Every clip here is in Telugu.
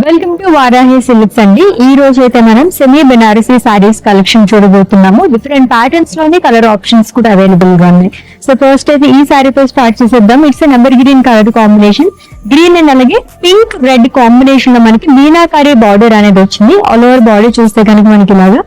వెల్కమ్ టు వారాహి సిల్క్స్ అండి. ఈ రోజు అయితే మనం సెమీ బెనారసీ సారీస్ కలెక్షన్ చూడబోతున్నాము. డిఫరెంట్ ప్యాటర్న్స్ లోనే కలర్ ఆప్షన్స్ కూడా అవైలబుల్ గా ఉన్నాయి. సో ఫస్ట్ అయితే ఈ సారీతో స్టార్ట్ చేసేద్దాం. It's number green colour combination, green and అలాగే పింక్ రెడ్ కాంబినేషన్ లో మనకి మీనాకారి బార్డర్ అనేది వచ్చింది. ఆల్ ఓవర్ బాడీ చూస్తే కనుక మనకి ఇలాగా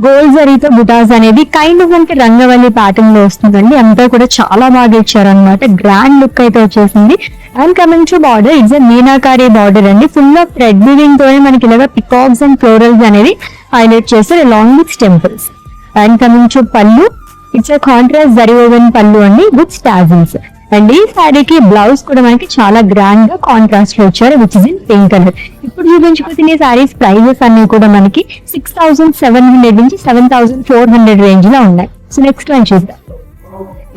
గోల్డ్ జరీతో బుటాస్ అనేది కైండ్ ఆఫ్ మనకి రంగవల్లి ప్యాటర్న్ లో వస్తుందండి. అంతా కూడా చాలా బాగా ఇచ్చారనమాట. గ్రాండ్ లుక్ అయితే వచ్చేసింది. And coming to border, it's meenakari border అండి. ఫుల్ ఆఫ్ థ్రెడ్ వీవింగ్ తోనే మనకి ఇలాగా పికాక్స్ అండ్ ఫ్లోరల్స్ అనేది హైలైట్ చేస్తారు along with temples. And coming to పళ్ళు, ఇట్స్ కాంట్రాస్ట్ జరీ ఓవెన్ పళ్ళు అండి విత్ స్టాజిల్స్. అండ్ ఈ శారీకి బ్లౌజ్ కూడా మనకి చాలా గ్రాండ్ గా కాంట్రాస్ట్ లో వచ్చారు, which is in pink colour. ఇప్పుడు చూపించుకునే శారీస్ ప్రైజెస్ అన్ని కూడా మనకి 6,700 నుంచి 7,400 రేంజ్ లో ఉన్నాయి. సో నెక్స్ట్ వన్ చూద్దాం.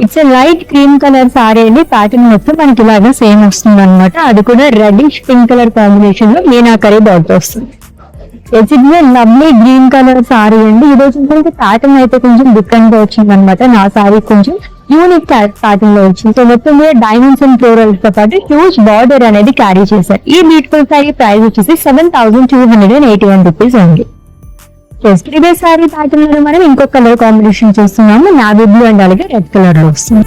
It's light cream colour sorry అండి. ప్యాటర్న్ మొత్తం మనకి ఇలాగా సేమ్ వస్తుంది అనమాట. అది కూడా రెడ్డిష్ పింక్ కలర్ కాంబినేషన్ లో మీనాకరీ బార్డర్ వస్తుంది. It's lovely green colour sorry అండి. ఈ రోజు మనకి ప్యాటర్న్ అయితే కొంచెం డిఫరెంట్ గా వచ్చింది అనమాట. నా సారీ కొంచెం యూనిక్ ప్యాటర్న్ లో వచ్చింది. సో మొత్తం మీద డైమండ్స్ అండ్ ఫ్లోరల్స్ తో పాటు హ్యూజ్ బార్డర్ అనేది క్యారీ చేశారు. ఈ బ్యూటిఫుల్ సారీ ప్రైస్ వచ్చేసి 7,281 రూపీస్ ఉంది. ప్రీవియస్ సారీ ప్యాటర్న్ లో మనం ఇంకొక కలర్ కాంబినేషన్ చూస్తున్నాము. నావీ బ్లూ అండ్ అలాగే రెడ్ కలర్ లో వస్తుంది.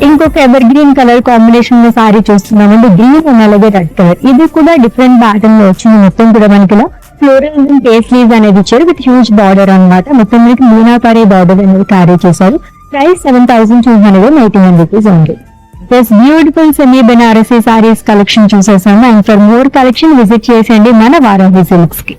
ఇంకొక ఎవర్ గ్రీన్ కలర్ కాంబినేషన్ లో సారీ చూస్తున్నామండి. గ్రీన్ అండ్ అలాగే రెడ్ కలర్. ఇది కూడా డిఫరెంట్ ప్యాటర్న్ లో వచ్చింది. మొత్తం కూడా మనకి ఫ్లోరల్ అండ్ పేస్లీవ్స్ అనేది ఇచ్చారు విత్ హ్యూజ్ బార్డర్ అనమాట. మొత్తం మనకి మీనాకారి బార్డర్ అనేది క్యారీ చేశారు. ప్రైస్ 7,281 రూపీస్ ఉంది. Plus beautiful semi Banarasi saris collection చూసేసాము. And for more collection visit చేసేయండి మన వారాహి సిల్క్స్ కి.